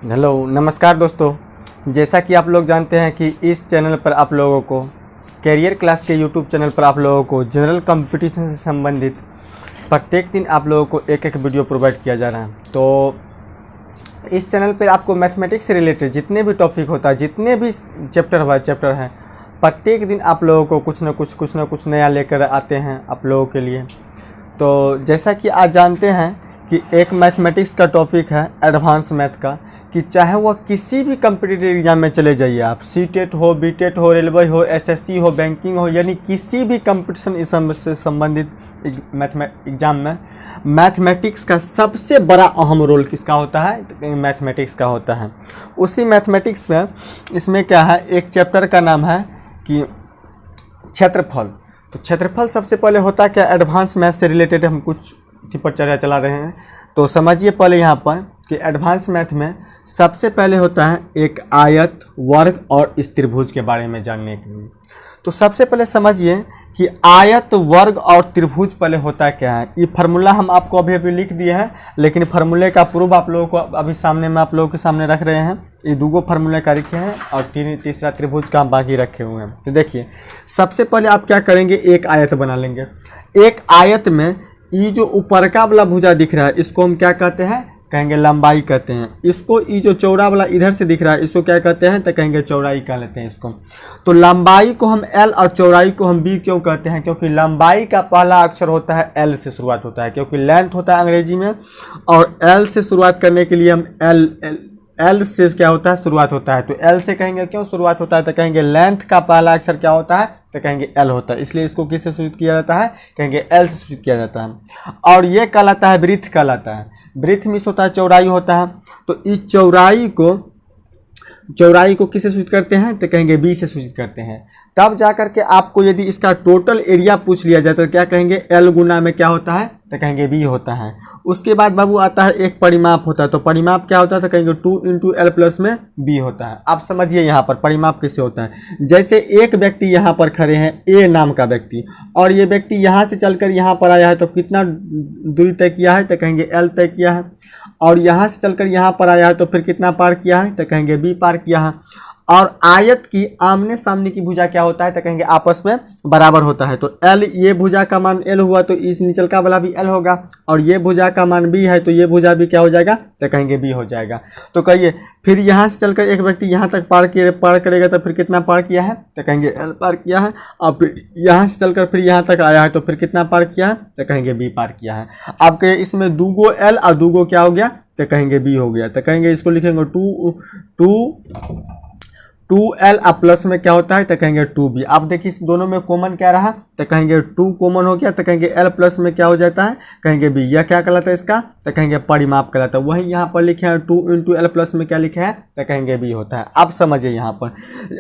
Hello नमस्कार दोस्तों। जैसा कि आप लोग जानते हैं कि इस चैनल पर आप लोगों को कैरियर क्लास के यूट्यूब चैनल पर आप लोगों को जनरल कंपटीशन से संबंधित प्रत्येक दिन आप लोगों को एक एक वीडियो प्रोवाइड किया जा रहा है। तो इस चैनल पर आपको मैथमेटिक्स से रिलेटेड जितने भी टॉपिक होता है, जितने भी चैप्टर हैं, प्रत्येक दिन आप लोगों को कुछ ना कुछ नया लेकर आते हैं आप लोगों के लिए। तो जैसा कि आज जानते हैं कि एक मैथमेटिक्स का टॉपिक है एडवांस मैथ का, कि चाहे वह किसी भी कम्पिटिटिव एग्जाम में चले जाइए आप, सीटेट हो, बीटेट हो, रेलवे हो, एसएससी हो, बैंकिंग हो, यानी किसी भी कंपटीशन से संबंधित एग्जाम में मैथमेटिक्स का सबसे बड़ा अहम रोल किसका होता है? मैथमेटिक्स का होता है। उसी मैथमेटिक्स में इसमें क्या है, एक चैप्टर का नाम है कि क्षेत्रफल। तो क्षेत्रफल सबसे पहले होता है क्या, एडवांस मैथ से रिलेटेड हम कुछ पर चर्चा चला रहे हैं। तो समझिए पहले यहाँ पर कि एडवांस मैथ में सबसे पहले होता है एक आयत, वर्ग और इस त्रिभुज के बारे में जानने के लिए। तो सबसे पहले समझिए कि आयत, वर्ग और त्रिभुज पहले होता है क्या है। ये फार्मूला हम आपको अभी लिख दिए हैं, लेकिन फार्मूले का प्रूफ आप लोगों को अभी सामने में आप लोगों के सामने रख रहे हैं। ये दो फार्मूले का रखे हैं और तीसरा त्रिभुज का हम बाकी रखे हुए हैं। तो देखिए सबसे पहले आप क्या करेंगे, एक आयत बना लेंगे। एक आयत में ये जो ऊपर का वाला भुजा दिख रहा है इसको हम क्या कहते हैं, कहेंगे लंबाई कहते हैं। इसको ये जो चौड़ा वाला इधर से दिख रहा है इसको क्या कहते हैं, तो कहेंगे चौड़ाई कह लेते हैं इसको। तो लंबाई को हम L और चौड़ाई को हम B क्यों कहते हैं? क्योंकि लंबाई का पहला अक्षर होता है L से शुरुआत होता है, क्योंकि लेंथ होता है अंग्रेजी में, और L से शुरुआत करने के लिए हम L से क्या होता है, शुरुआत होता है। तो L से कहेंगे क्यों शुरुआत होता है, तो कहेंगे लेंथ का पहला अक्षर क्या होता है, तो कहेंगे L होता है, इसलिए इसको किससे सूचित किया जाता है, कहेंगे L से सूचित किया जाता है। और ये कहलाता है ब्रीथ कहलाता है। ब्रीथ मीन्स होता है चौड़ाई होता है। तो इस चौड़ाई को किससे सूचित करते हैं, तो कहेंगे B से सूचित करते हैं। तब जा करके आपको यदि इसका टोटल एरिया पूछ लिया जाए तो क्या कहेंगे, L गुना में क्या होता है, तो कहेंगे B होता है। उसके बाद बाबू आता है एक परिमाप होता है। तो परिमाप क्या होता है, तो कहेंगे 2 इंटू L प्लस में B होता है। आप समझिए यहाँ पर परिमाप किससे होता है। जैसे एक व्यक्ति यहाँ पर खड़े हैं, A नाम का व्यक्ति, और ये व्यक्ति यहाँ से चलकर यहाँ पर आया है, तो कितना दूरी तय किया है, तो कहेंगे L तय किया है। और यहाँ से चलकर यहाँ पर आया है तो फिर कितना पार किया है, तो कहेंगे B पार किया है। और आयत की आमने सामने की भुजा क्या होता है, तो कहेंगे आपस में बराबर होता है। तो L, ये भुजा का मान L हुआ तो इस निचल का वाला भी L होगा, और ये भुजा का मान B है तो ये भुजा भी क्या हो जाएगा, तो कहेंगे B हो जाएगा। तो कहिए फिर यहाँ से चलकर एक व्यक्ति यहाँ तक पार करेगा तो फिर कितना पार किया है, तो कहेंगे L पार किया है। और फिर यहाँ से चलकर फिर यहाँ तक आया है तो फिर कितना पार किया है, तो कहेंगे B पार किया है। अब कहिए इसमें 2 गो L और 2 गो क्या हो गया, तो कहेंगे B हो गया। तो कहेंगे इसको लिखेंगे 2L और प्लस में क्या होता है, तो कहेंगे 2B। अब देखिए इस दोनों में कॉमन क्या रहा, तो कहेंगे 2 कॉमन हो गया, तो कहेंगे L प्लस में क्या हो जाता है, कहेंगे B। यह क्या कहलाता है इसका, तो कहेंगे परिमाप कहलाता है। वही यहाँ पर लिखे हैं 2 इंटू L प्लस में क्या लिखा है, तो कहेंगे B होता है। अब समझिए यहाँ पर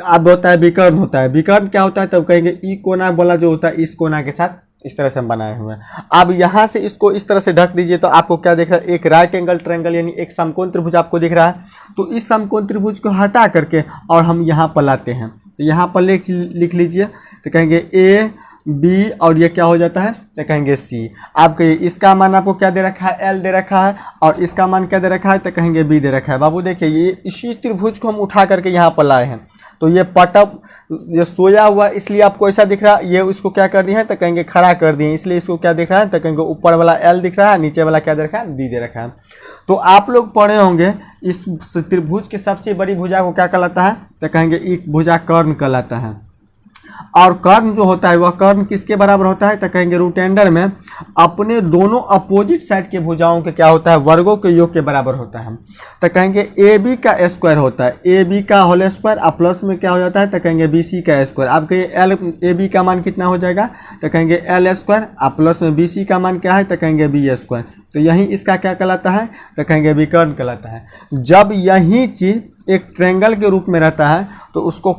अब होता है विकर्ण होता है। विकर्ण क्या होता है, तो कहेंगे ई कोना वाला जो होता है इस कोना के साथ इस तरह से हम बनाए हुए हैं। अब यहाँ से इसको इस तरह से ढक दीजिए तो आपको क्या दिख रहा है, एक राइट एंगल ट्रायंगल यानी एक समकोण त्रिभुज आपको दिख रहा है। तो इस समकोण त्रिभुज को हटा करके और हम यहाँ पर लाते हैं, तो यहाँ पर लिख लीजिए, तो कहेंगे A, B और ये क्या हो जाता है, तो कहेंगे C। आप कहिए इसका मान आपको क्या दे रखा है, L दे रखा है, और इसका मान क्या दे रखा है, तो कहेंगे B दे रखा है। बाबू देखिए ये इसी त्रिभुज को हम उठा करके यहाँ पर लाए हैं। तो ये पटप ये सोया हुआ इसलिए आपको ऐसा दिख रहा है, ये इसको क्या कर दिए हैं, तो कहेंगे खड़ा कर दिए, इसलिए इसको क्या दिख रहा है, तो कहेंगे ऊपर वाला L दिख रहा है, नीचे वाला क्या दे रखा है, D दे रखा है। तो आप लोग पढ़े होंगे इस त्रिभुज की सबसे बड़ी भुजा को क्या कहलाता है, तो कहेंगे एक भुजा कर्ण कहलाता है। और कर्ण जो होता है वह कर्ण किसके बराबर होता है, तो कहेंगे रूट अंडर में अपने दोनों अपोजिट साइड के भुजाओं के क्या होता है, वर्गों के योग के बराबर होता है। तो कहेंगे AB का स्क्वायर होता है, AB का होल स्क्वायर, और प्लस में क्या हो जाता है, तो कहेंगे BC का स्क्वायर। आप कहिए AB का मान कितना हो जाएगा, तो कहेंगे L स्क्वायर, और प्लस में BC का मान क्या है, तो कहेंगे B स्क्वायर। तो यही इसका क्या कहलाता है, तो कहेंगे विकर्ण कहलाता है। जब यही चीज़ एक ट्रायंगल के रूप में रहता है तो उसको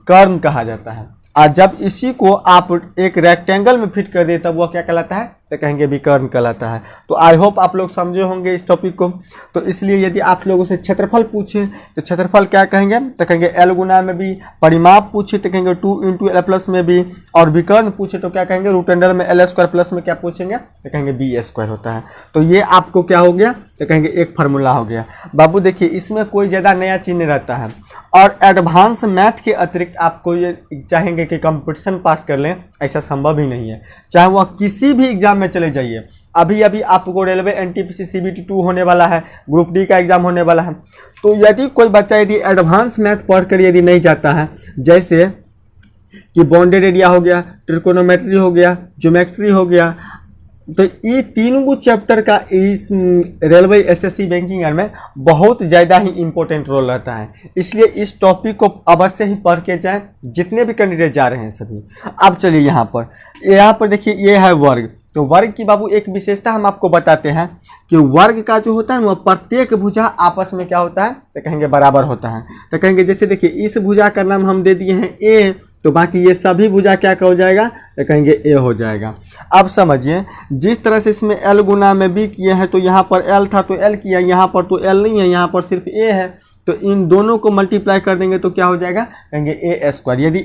कर्ण कहा जाता है, और जब इसी को आप एक रेक्टेंगल में फिट कर दे तब वह क्या कहलाता है, तो कहेंगे विकर्ण कहलाता है। तो आई होप आप लोग समझे होंगे इस टॉपिक को। तो इसलिए यदि आप लोगों से क्षेत्रफल पूछे तो क्षेत्रफल क्या कहेंगे, तो कहेंगे एल गुना में भी, परिमाप पूछे तो कहेंगे 2 इंटू एल प्लस में भी, और विकर्ण पूछे तो क्या कहेंगे रूट अंडर में एल स्क्वायर प्लस में क्या पूछेंगे तो कहेंगे बी स्क्वायर होता है। तो ये आपको क्या हो गया, तो कहेंगे एक फार्मूला हो गया। बाबू देखिए इसमें कोई ज़्यादा नया चीज़ नहीं रहता है, और एडवांस मैथ के अतिरिक्त आपको ये चाहेंगे कि कंपटीशन पास कर लें, ऐसा संभव ही नहीं है। चाहे वह किसी भी एग्जाम में चले जाइए, अभी अभी आपको रेलवे एनटीपीसी सीबीटी 2 होने वाला है, ग्रुप डी का एग्जाम होने वाला है। तो यदि कोई बच्चा यदि एडवांस मैथ पढ़कर यदि नहीं जाता है, जैसे कि बाउंडेड एरिया हो गया, ट्रिकोनोमेट्री हो गया, ज्योमेट्री हो गया, तो ये तीनों चैप्टर का इस रेलवे एसएससी बैंकिंग में बहुत ज़्यादा ही इम्पोर्टेंट रोल रहता है। इसलिए इस टॉपिक को अवश्य ही पढ़ के जाएं, जितने भी कैंडिडेट जा रहे हैं सभी। अब चलिए यहाँ पर देखिए ये है वर्ग। तो वर्ग की बाबू एक विशेषता हम आपको बताते हैं कि वर्ग का जो होता है वह प्रत्येक भुजा आपस में क्या होता है तो कहेंगे बराबर होता है। तो कहेंगे जैसे देखिए इस भुजा का नाम हम दे दिए हैं ए, तो बाकी ये सभी भुजा क्या हो जाएगा तो कहेंगे ए हो जाएगा। अब समझिए जिस तरह से इसमें एल गुना में बी किए हैं, तो यहाँ पर एल था तो एल किया, यहाँ पर तो एल नहीं है, यहाँ पर सिर्फ ए है, तो इन दोनों को मल्टीप्लाई कर देंगे तो क्या हो जाएगा कहेंगे ए स्क्वायर। यदि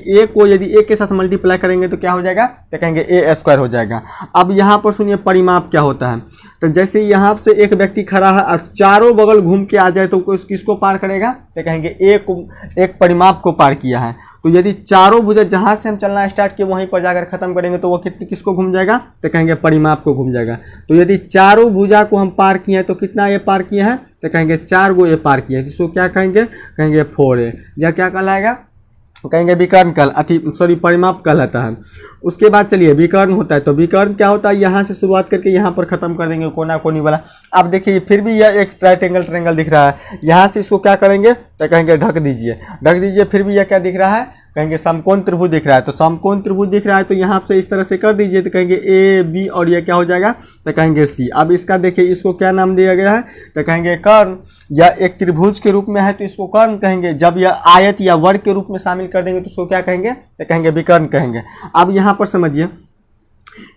ए के साथ मल्टीप्लाई करेंगे तो क्या हो जाएगा तो कहेंगे ए स्क्वायर हो जाएगा। अब यहाँ पर सुनिए परिमाप क्या होता है। तो जैसे यहाँ से एक व्यक्ति खड़ा है और चारों बगल घूम के आ जाए तो किसको पार करेगा तो कहेंगे एक परिमाप को पार किया है। तो यदि चारों भुजा जहाँ से हम चलना स्टार्ट किए वहीं पर जाकर खत्म करेंगे तो वो किसको घूम जाएगा तो कहेंगे परिमाप को घूम जाएगा। तो यदि चारों भुजा को हम पार किए हैं तो कितना ए पार किए हैं तो कहेंगे 4 गो ए पार किया है, जिसको क्या कहेंगे 4a, या क्या कहलाएगा कहेंगे विकर्ण परिमाप कहलाता है। उसके बाद चलिए विकर्ण होता है। तो विकर्ण क्या होता है, यहाँ से शुरुआत करके यहाँ पर खत्म कर देंगे कोना कोनी वाला। अब देखिए फिर भी यह एक ट्रायंगल दिख रहा है, यहाँ से इसको क्या करेंगे तो कहेंगे ढक दीजिए। फिर भी यह क्या दिख रहा है कहेंगे समकोण त्रिभुज दिख रहा है। तो समकोण त्रिभुज दिख रहा है तो यहाँ से इस तरह से कर दीजिए तो कहेंगे ए बी और ये क्या हो जाएगा तो कहेंगे सी। अब इसका देखिए इसको क्या नाम दिया गया है तो कहेंगे कर्ण, या एक त्रिभुज के रूप में है तो इसको कर्ण कहेंगे। जब यह आयत या वर्ग के रूप में शामिल कर देंगे तो इसको क्या कहेंगे तो कहेंगे विकर्ण कहेंगे। अब यहाँ पर समझिए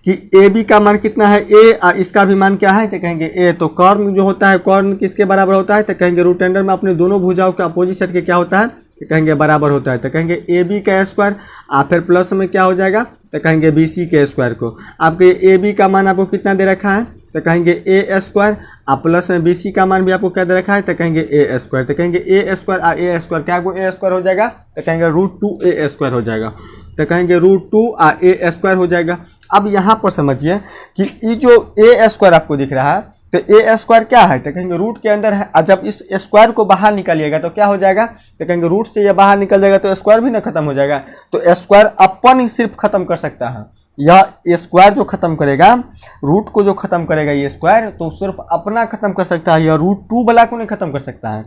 कि ए बी का मान कितना है ए, इसका भी मान क्या है तो कहेंगे ए। तो कर्ण जो होता है कर्ण किसके बराबर होता है तो कहेंगे रूट अंडर में अपने दोनों भुजाओं के अपोजिट साइड के क्या होता है तो कहेंगे बराबर होता है। तो कहेंगे ए बी का स्क्वायर, फिर प्लस में क्या हो जाएगा तो कहेंगे बी सी के स्क्वायर को। आपके ए बी का मान आपको कितना दे रखा है तो कहेंगे ए स्क्वायर, प्लस में बी सी का मान भी आपको क्या दे रखा है तो कहेंगे ए स्क्वायर। तो कहेंगे ए स्क्वायर और ए स्क्वायर क्या को ए स्क्वायर हो जाएगा तो कहेंगे √2a स्क्वायर हो जाएगा। तो कहेंगे √2 और a स्क्वायर हो जाएगा। अब यहाँ पर समझिए कि ये जो a स्क्वायर आपको दिख रहा है तो a स्क्वायर क्या है तो कहेंगे रूट के अंदर है। जब इस स्क्वायर को बाहर निकालिएगा तो क्या हो जाएगा तो कहेंगे रूट से ये बाहर निकल जाएगा तो स्क्वायर भी ना खत्म हो जाएगा। तो स्क्वायर अपन ही सिर्फ खत्म कर सकता है, यह स्क्वायर जो खत्म करेगा रूट को जो खत्म करेगा ये स्क्वायर तो सिर्फ अपना खत्म कर सकता है, यह √2 वाला को नहीं खत्म कर सकता है।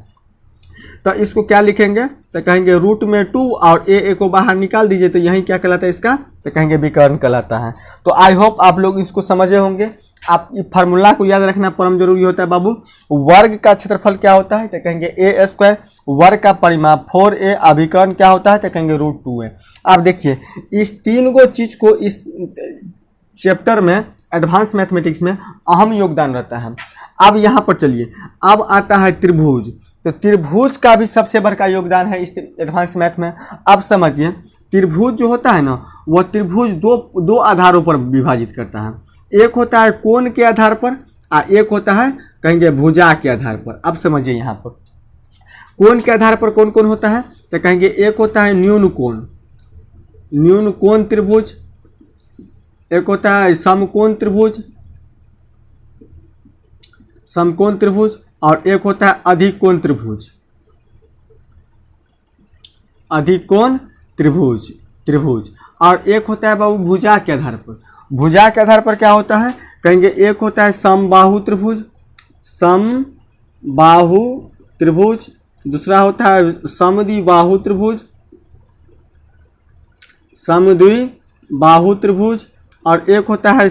तो इसको क्या लिखेंगे तो कहेंगे रूट में 2 और ए को बाहर निकाल दीजिए तो यही क्या कहलाता है इसका तो कहेंगे विकर्ण कहलाता है। तो आई होप आप लोग इसको समझे होंगे। आप फार्मूला को याद रखना परम जरूरी होता है बाबू। वर्ग का क्षेत्रफल क्या होता है तो कहेंगे ए स्क्वायर, वर्ग का परिमाप 4a, अभिकर्ण क्या होता है तो कहेंगे √2a। अब देखिए इस तीन गो चीज को इस चैप्टर में एडवांस मैथमेटिक्स में अहम योगदान रहता है। अब यहाँ पर चलिए अब आता है त्रिभुज। तो त्रिभुज का भी सबसे बड़ा योगदान है इस एडवांस मैथ में। अब समझिए त्रिभुज जो होता है ना वह त्रिभुज दो आधारों पर विभाजित करता है। एक होता है कोण के आधार पर और एक होता है कहेंगे भुजा के आधार पर। अब समझिए यहाँ पर कोण के आधार पर कौन कौन होता है तो कहेंगे एक होता है न्यून कोण त्रिभुज, एक होता है समकोण त्रिभुज और एक होता है अधिक कोण त्रिभुज और एक होता है बाबू भुजा के आधार पर। भुजा के आधार पर क्या होता है कहेंगे एक होता है समबाहु त्रिभुज, दूसरा होता है समद्विबाहु त्रिभुज और एक होता है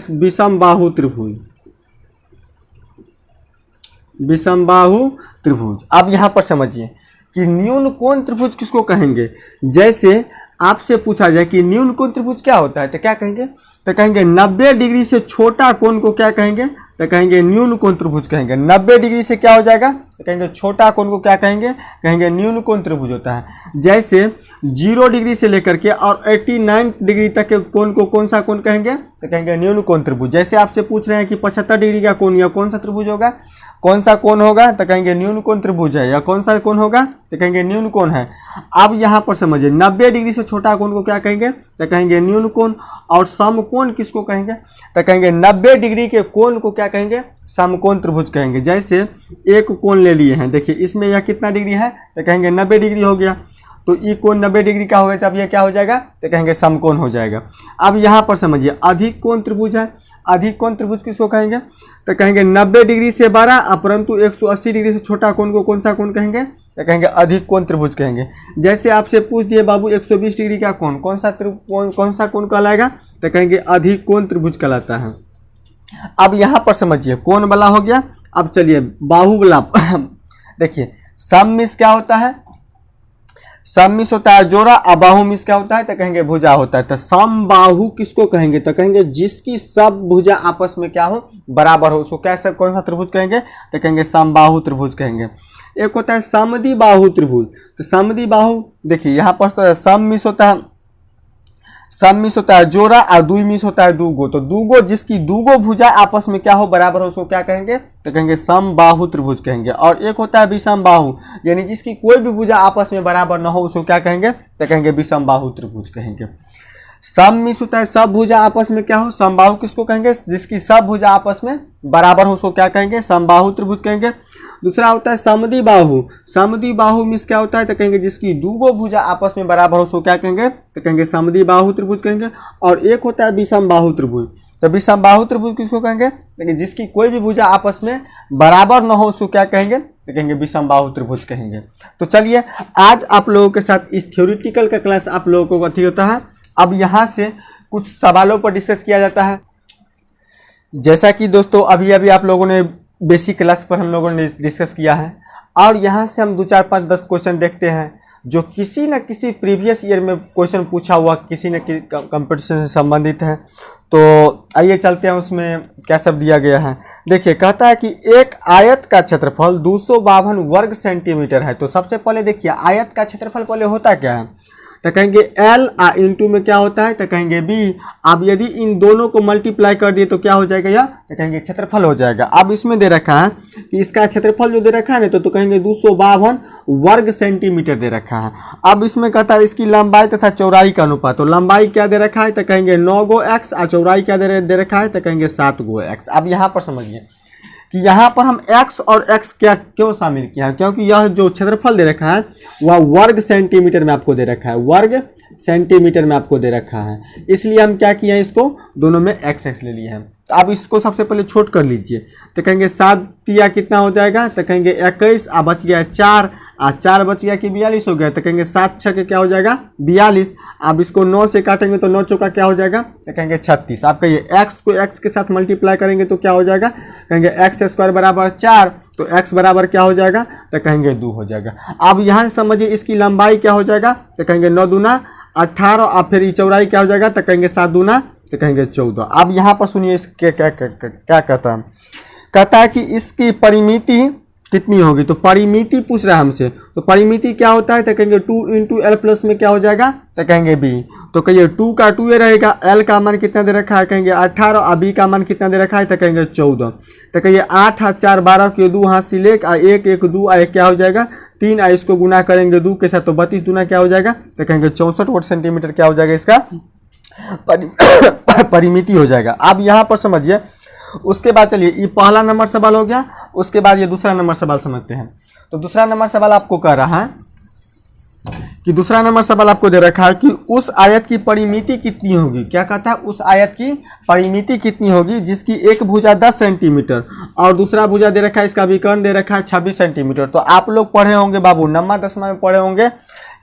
विषमबाहु त्रिभुज। अब यहाँ पर समझिए कि न्यून कोण त्रिभुज किसको कहेंगे। जैसे आपसे पूछा जाए कि न्यून कोण त्रिभुज क्या होता है तो क्या कहेंगे? तो कहेंगे 90 डिग्री से छोटा कोण को क्या कहेंगे? तो कहेंगे न्यून कोण त्रिभुज कहेंगे। 90 डिग्री से क्या हो जाएगा? तो कहेंगे छोटा कोण को क्या कहेंगे? कहेंगे न्यून कोण त्रिभुज होता है। जैसे 0 डिग्री से लेकर के और 89 डिग्री तक के कोण को कौन सा कोण कहेंगे? तो कहेंगे न्यून कोण त्रिभुज। जैसे आपसे पूछ रहे हैं कि 75 डिग्री का कोण या कौन सा त्रिभुज होगा, कौन सा कोण होगा? तो कहेंगे न्यून कोण त्रिभुज है। या कौन सा कोण होगा? तो कहेंगे न्यून कोण है। अब यहाँ पर समझिए 90 डिग्री से छोटा कोण को क्या कहेंगे? तो कहेंगे न्यून कोण। और समकोण किसको कहेंगे? तो कहेंगे 90 डिग्री के कोण को क्या कहेंगे? समकोण त्रिभुज कहेंगे। जैसे एक कोण ले लिए हैं, देखिए इसमें यह कितना डिग्री है? तो कहेंगे 90 डिग्री हो गया। तो ये कोण 90 डिग्री का हो गया, तब यह क्या हो जाएगा? तो कहेंगे समकोण हो जाएगा। अब यहाँ पर समझिए अधिक कोण त्रिभुज है। अधिक कोण त्रिभुज किसको कहेंगे? तो कहेंगे 90 डिग्री से बड़ा परंतु 180 डिग्री से छोटा कोण को कौन सा कोण कहेंगे? तो कहेंगे अधिक कोण त्रिभुज कहेंगे। जैसे आपसे पूछ दिए बाबू 120 डिग्री का कोण कौन सा कोण कहलाएगा? तो कहेंगे अधिक कोण त्रिभुज कहलाता है। अब यहाँ पर समझिए कोण वाला हो गया। अब चलिए बाहु वाला देखिए सममिस क्या होता है? सममिस होता है जोड़ा, और बाहुमिस क्या होता है? तो कहेंगे भुजा होता है। तो समबाहु किसको कहेंगे? तो कहेंगे जिसकी सब भुजा आपस में क्या हो? बराबर हो, उसको क्या सब कौन सा त्रिभुज कहेंगे? तो कहेंगे समबाहु त्रिभुज कहेंगे। एक होता है समद्विबाहु त्रिभुज। तो समद्विबाहु देखिए यहाँ पर तो सममिस होता है, सममिस होता है जोड़ा, और द्विमिस होता है दूगो। तो दूगो जिसकी दूगो भुजा आपस में क्या हो? बराबर हो, उसको क्या कहेंगे? तो कहेंगे समबाहु त्रिभुज कहेंगे। और एक होता है विषमबाहु, यानी जिसकी कोई भी भुजा आपस में बराबर न हो, उसको क्या कहेंगे? तो कहेंगे विषमबाहु त्रिभुज कहेंगे। सममिस होता है सब भुजा आपस में क्या हो? समबाहु किसको कहेंगे? जिसकी सब भुजा आपस में बराबर हो, उसको क्या कहेंगे? समबाहु त्रिभुज कहेंगे। दूसरा होता है समद्विबाहु। समद्विबाहु मिस क्या होता है? तो कहेंगे जिसकी दूगो भुजा आपस में बराबर हो, उसको क्या कहेंगे? तो कहेंगे समद्विबाहु त्रिभुज कहेंगे। और एक होता है विषमबाहु त्रिभुज। तो विषमबाहु त्रिभुज किसको कहेंगे? तो जिसकी कोई भी भुजा आपस में बराबर न हो, उसको क्या कहेंगे? तो कहेंगे विषमबाहु त्रिभुज कहेंगे। तो चलिए आज आप लोगों के साथ इस थ्योरेटिकल का क्लास आप लोगों को कथी होता है, अब यहाँ से कुछ सवालों पर डिस्कस किया जाता है। जैसा कि दोस्तों अभी अभी आप लोगों ने बेसिक क्लास पर हम लोगों ने डिस्कस किया है, और यहाँ से हम 2, 4, 5, 10 क्वेश्चन देखते हैं जो किसी न किसी प्रीवियस ईयर में क्वेश्चन पूछा हुआ किसी न किसी कंपटीशन से संबंधित है। तो आइए चलते हैं उसमें क्या सब दिया गया है। देखिए कहता है कि एक आयत का क्षेत्रफल 252 वर्ग सेंटीमीटर है। तो सबसे पहले देखिए आयत का क्षेत्रफल पहले होता क्या है? तो कहेंगे L इंटू में क्या होता है? तो कहेंगे B। अब यदि इन दोनों को मल्टीप्लाई कर दिए तो क्या हो जाएगा? यह तो कहेंगे क्षेत्रफल हो जाएगा। अब इसमें दे रखा है कि इसका क्षेत्रफल जो दे रखा है ना, तो कहेंगे 252 वर्ग सेंटीमीटर दे रखा है। अब इसमें कहता है इसकी लंबाई तथा चौड़ाई का अनुपात। तो लंबाई क्या दे रखा है? तो कहेंगे 9 गो x, और चौड़ाई क्या दे रखा है? तो कहेंगे 7 गो x। अब यहाँ पर समझिए कि यहाँ पर हम x और x क्या क्यों शामिल किया है? क्योंकि यह जो क्षेत्रफल दे रखा है वह वर्ग सेंटीमीटर में आपको दे रखा है, वर्ग सेंटीमीटर में आपको दे रखा है, इसलिए हम क्या किए हैं? इसको दोनों में x ले लिए हैं। तो अब इसको सबसे पहले छोट कर लीजिए। तो कहेंगे 7 तिया कितना हो जाएगा? तो कहेंगे 21, अब बच गया 4, और 4 बच गया कि 42 हो गया। तो कहेंगे 7 छः क्या हो जाएगा? 42। अब इसको 9 से काटेंगे तो 9 चौका क्या हो जाएगा? तो कहेंगे 36। आप कहिए x को x के साथ मल्टीप्लाई करेंगे तो क्या हो जाएगा? कहेंगे x स्क्वायर बराबर 4, तो x बराबर क्या हो जाएगा? तो कहेंगे 2 हो जाएगा। अब यहाँ से समझिए इसकी लंबाई क्या हो जाएगा? तो कहेंगे 9 दूना 18, और फिर चौड़ाई क्या हो जाएगा? तो कहेंगे 7 दूना तो कहेंगे 14। अब यहाँ पर सुनिए इसके क्या कहता है? कहता है कि इसकी परिमिति कितनी होगी? तो परिमिति पूछ रहा है हमसे। तो परिमिति क्या होता है? तो कहेंगे 2 इंटू एल प्लस में क्या हो जाएगा? तो कहेंगे b। तो कहिए 2 का 2 रहेगा, l का मान कितना दे रखा है? कहेंगे 18, और b का मान कितना दे रखा है? तो कहेंगे 14। तो कहिए 8 और 4 12 के 2 हाथ से लेक, 1 1 2 1 क्या हो जाएगा? 3, और इसको गुना करेंगे 2 के साथ तो 32 दूना क्या हो जाएगा? तो कहेंगे 64 वर्ग सेंटीमीटर क्या हो जाएगा? इसका परिमिति हो जाएगा। अब यहाँ पर समझिए उसके बाद चलिए ये पहला नंबर सवाल हो गया। उसके बाद ये दूसरा नंबर सवाल समझते हैं। तो दूसरा नंबर सवाल आपको कह रहा है कि दूसरा नंबर सवाल आपको दे रखा है कि उस आयत की परिमिति कितनी होगी? क्या कहता है? उस आयत की परिमिति कितनी होगी जिसकी एक भुजा 10 सेंटीमीटर और दूसरा भुजा दे रखा है, इसका विकर्ण दे रखा है 26 सेंटीमीटर। तो आप लोग पढ़े होंगे बाबू 9वां 10वां में पढ़े होंगे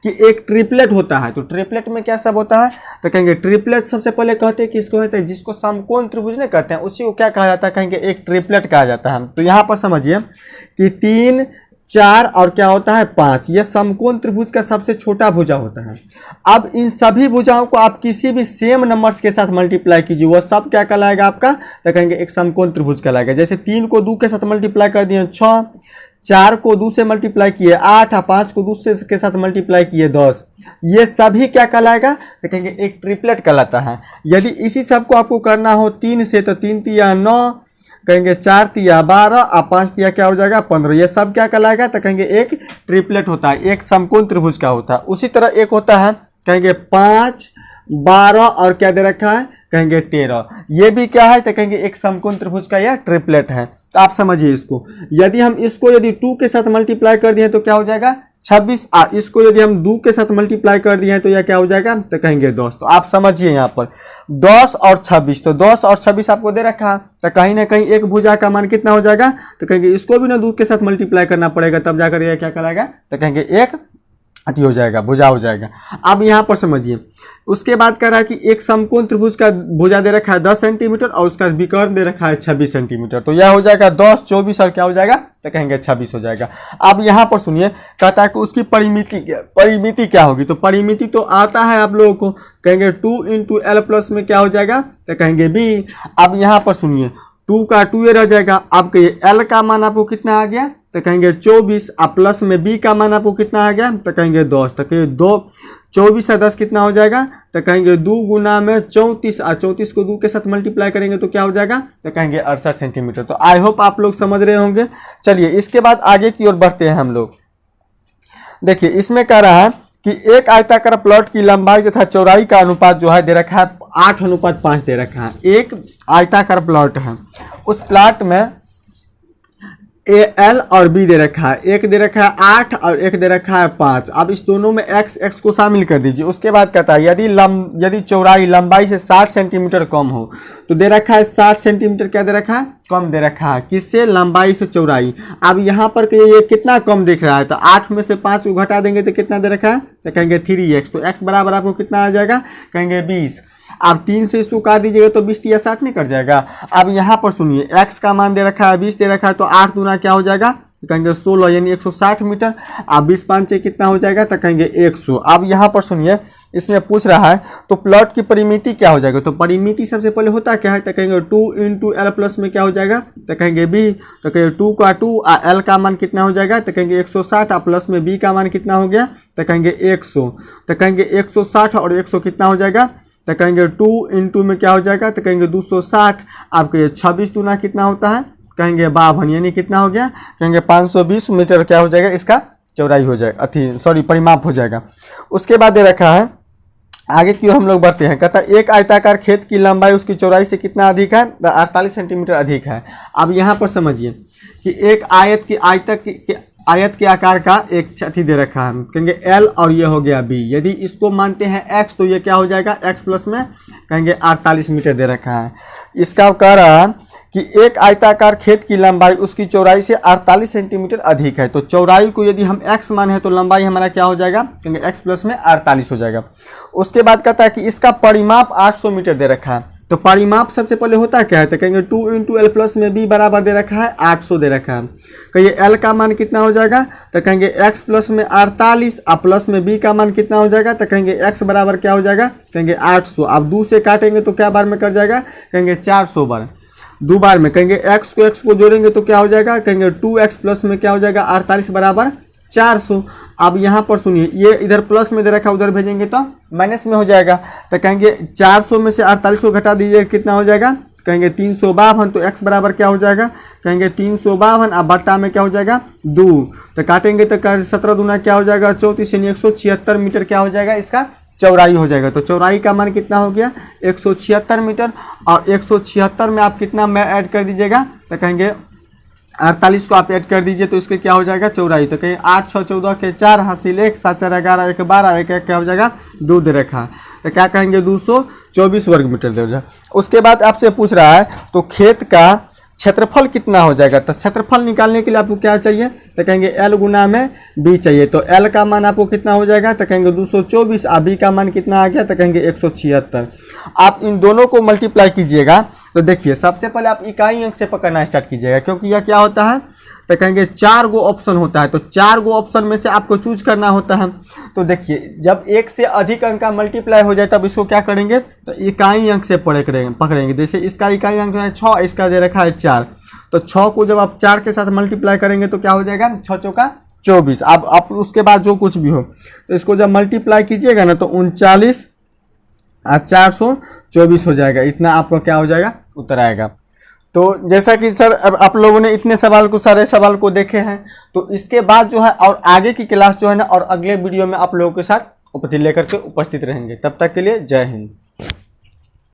कि एक ट्रिपलेट होता है। तो ट्रिपलेट में क्या सब होता है? तो कहेंगे ट्रिपलेट सबसे पहले कहते हैं किसको कहते हैं? जिसको समकोण त्रिभुज नहीं कहते हैं, उसी को क्या कहा जाता है? कहेंगे एक ट्रिपलेट कहा जाता है। तो यहाँ पर समझिए कि 3 4 और क्या होता है 5। यह समकोण त्रिभुज का सबसे छोटा भुजा होता है। अब इन सभी भुजाओं को आप किसी भी सेम नंबर्स के साथ मल्टीप्लाई कीजिए, वह सब क्या कहलाएगा आपका, तो कहेंगे एक समकोण त्रिभुज कहलाएगा। जैसे 3 को 2 के साथ मल्टीप्लाई कर दिए 6, 4 को 2 से मल्टीप्लाई किए 8, 5 को 2 से के साथ मल्टीप्लाई किए 10, ये सभी क्या कहलाएगा, तो कहेंगे एक ट्रिपलेट कहलाता है। यदि इसी सब को आपको करना हो 3 से, तो 3 तिया 9, कहेंगे 4 तिया 12 और 5 तिया क्या हो जाएगा 15, ये सब क्या कहलाएगा, तो कहेंगे एक ट्रिपलेट होता है, एक समकोण त्रिभुज का होता है। उसी तरह एक होता है कहेंगे 5, 12 और क्या दे रखा है, कहेंगे 13, ये भी क्या है, तो कहेंगे एक समकोण त्रिभुज का यह ट्रिपलेट है। तो आप समझिए इसको, यदि हम इसको यदि 2 के साथ मल्टीप्लाई कर दिए तो क्या हो जाएगा 26, इसको यदि हम 2 के साथ मल्टीप्लाई कर दिए तो यह क्या हो जाएगा, तो कहेंगे 10। तो आप समझिए यहाँ पर 10 और 26, तो 10 और 26 आपको दे रखा है, तो कहीं ना कहीं एक भुजा का मान कितना हो जाएगा, तो कहेंगे इसको भी ना 2 के साथ मल्टीप्लाई करना पड़ेगा, तब जाकर यह क्या कहलाएगा, तो कहेंगे एक अति हो जाएगा, भुजा हो जाएगा। अब यहाँ पर समझिए, उसके बाद कह रहा है कि एक समकोण त्रिभुज का भुजा दे रखा है 10 सेंटीमीटर और उसका विकर्ण दे रखा है 26 सेंटीमीटर, तो यह हो जाएगा 10, 24 और क्या हो जाएगा, तो कहेंगे 26 हो जाएगा। अब यहाँ पर सुनिए, कहता है कि उसकी परिमिति क्या होगी, तो परिमिति तो आता है आप लोगों को, कहेंगे 2 × L प्लस में क्या हो जाएगा, तो कहेंगे b। अब यहाँ पर सुनिए 2 का 2 रह जाएगा। अब कहिए L का मान आपको कितना आ गया, तो कहेंगे 24, अब प्लस में b का मान आपको कितना आ गया, तो कहेंगे 10, तो कहिए 2, 24 और 10 कितना हो जाएगा, तो कहेंगे 2 गुना में 34 और 34 को 2 के साथ मल्टीप्लाई करेंगे तो क्या हो जाएगा, तो कहेंगे 68 सेंटीमीटर। तो आई होप आप लोग समझ रहे होंगे। चलिए इसके बाद आगे की ओर बढ़ते हैं हम लोग। देखिए इसमें कह रहा है कि एक आयताकार प्लॉट की लंबाई तथा चौड़ाई का अनुपात जो है दे रखा है 8:5 दे रखा है। एक आयताकार प्लॉट है, उस प्लॉट में L और B दे रखा है, एक दे रखा है 8 और एक दे रखा है 5। अब इस दोनों में x को शामिल कर दीजिए। उसके बाद कहता है यदि चौड़ाई लंबाई से 60 सेंटीमीटर कम हो, तो दे रखा है 60 सेंटीमीटर क्या दे रखा है, कम दे रखा है, किससे, लंबाई से चौड़ाई। अब यहाँ पर ये कितना कम दिख रहा है, तो 8 में से 5 को घटा देंगे तो कितना दे रखा है, तो कहेंगे 3x, तो x बराबर आपको कितना आ जाएगा, कहेंगे 20। अब 3 से इसको काट दीजिएगा तो 20 या 60 नहीं कट जाएगा। अब यहाँ पर सुनिए x का मान दे रखा है 20 दे रखा है, तो 8 दूना क्या हो जाएगा, कहेंगे 16 यानी 160 मीटर। अब 20 5 से कितना हो जाएगा, तो कहेंगे 100। अब यहाँ पर सुनिए, इसमें पूछ रहा है तो प्लॉट की परिमिति क्या हो जाएगा, तो परिमिति सबसे पहले होता क्या है, तो कहेंगे 2 × L प्लस में क्या हो जाएगा, तो कहेंगे b, तो कहेंगे 2 का 2 और L का मान कितना हो जाएगा, तो कहेंगे 160 और प्लस में b का मान कितना हो गया, तो कहेंगे 100। तो कहेंगे 160 और 100 कितना हो जाएगा, तो कहेंगे 2 × में क्या हो जाएगा, तो कहेंगे 260। आपके 26 दूना कितना होता है, कहेंगे 52, यानी कितना हो गया, कहेंगे 520 मीटर क्या हो जाएगा, इसका चौड़ाई हो जाएगा, परिमाप हो जाएगा। उसके बाद दे रखा है, आगे की ओर हम लोग बढ़ते हैं। कहता है एक आयताकार खेत की लंबाई उसकी चौड़ाई से कितना अधिक है, 48 सेंटीमीटर अधिक है। अब यहाँ पर समझिए कि एक आयत के आकार का एक छठी दे रखा है, कहेंगे L और ये हो गया B। यदि इसको मानते हैं x, तो ये क्या हो जाएगा, x प्लस में कहेंगे 48 मीटर दे रखा है। इसका कह रहा है कि एक आयताकार खेत की लंबाई उसकी चौड़ाई से 48 सेंटीमीटर अधिक है। तो चौड़ाई को यदि हम x माने हैं तो लंबाई हमारा क्या हो जाएगा, कहेंगे x प्लस में 48 हो जाएगा। उसके बाद कहता है कि इसका परिमाप 800 मीटर दे रखा है। तो परिमाप सबसे पहले होता क्या है, तो कहेंगे 2 × L प्लस में b बराबर दे रखा है 800 दे रखा है। कहिए L का मान कितना हो जाएगा, तो कहेंगे x प्लस में 48 और प्लस में b का मान कितना हो जाएगा, तो कहेंगे x बराबर क्या हो जाएगा, कहेंगे 800। अब 2 से काटेंगे तो क्या बार में कट जाएगा, कहेंगे 400 बार, 2 बार में। कहेंगे x को जोड़ेंगे तो क्या हो जाएगा, कहेंगे 2x प्लस में क्या हो जाएगा 48 बराबर 400। अब यहाँ पर सुनिए, ये इधर प्लस में दे रखा, उधर भेजेंगे तो माइनस में हो जाएगा। तो कहेंगे 400 में से 48 को घटा दीजिए, कितना हो जाएगा, कहेंगे 352। तो x बराबर क्या हो जाएगा, कहेंगे 352 अब बट्टा में क्या हो जाएगा 2। तो काटेंगे तो 17 दूना क्या हो जाएगा 34, यानी 176 मीटर क्या हो जाएगा, इसका चौड़ाई हो जाएगा। तो चौड़ाई का मान कितना हो गया 176 मीटर। और 176 में आप कितना में ऐड कर दीजिएगा, तो कहेंगे 48 को आप ऐड कर दीजिए तो इसके क्या हो जाएगा चौड़ाई। तो कहें 8 6 14 के 4 हासिल 1 7 4 11 1 12 1 1 क्या हो जाएगा 2 दे रखा। तो क्या कहेंगे 224 वर्ग मीटर दे जाएगा। उसके बाद आपसे पूछ रहा है तो खेत का क्षेत्रफल कितना हो जाएगा। तो क्षेत्रफल निकालने के लिए आपको क्या चाहिए, तो कहेंगे L गुना में B चाहिए। तो L का मान आपको कितना हो जाएगा, तो कहेंगे 224 और B का मान कितना आ गया, तो कहेंगे 176। आप इन दोनों को मल्टीप्लाई कीजिएगा तो देखिए सबसे पहले आप इकाई अंक से पकड़ना स्टार्ट कीजिएगा, क्योंकि यह क्या होता है तो कहेंगे 4 गो ऑप्शन होता है, तो 4 गो ऑप्शन में से आपको चूज करना होता है। तो देखिए जब एक से अधिक अंक का मल्टीप्लाई हो जाए तब इसको क्या करेंगे, तो इकाई अंक से पकड़ेंगे। जैसे इसका इकाई अंक है 6, इसका दे रखा है 4, तो 6 को जब आप 4 के साथ मल्टीप्लाई करेंगे तो क्या हो जाएगा, 6 चौका 24। अब आप उसके बाद जो कुछ भी हो तो इसको जब मल्टीप्लाई कीजिएगा ना तो 39 और 424 हो जाएगा। इतना आपको क्या हो जाएगा, उत्तर आएगा। तो जैसा कि सर अब आप लोगों ने इतने सारे सवाल को देखे हैं, तो इसके बाद जो है और आगे की क्लास जो है ना और अगले वीडियो में आप लोगों के साथ लेकर के उपस्थित रहेंगे। तब तक के लिए जय हिंद।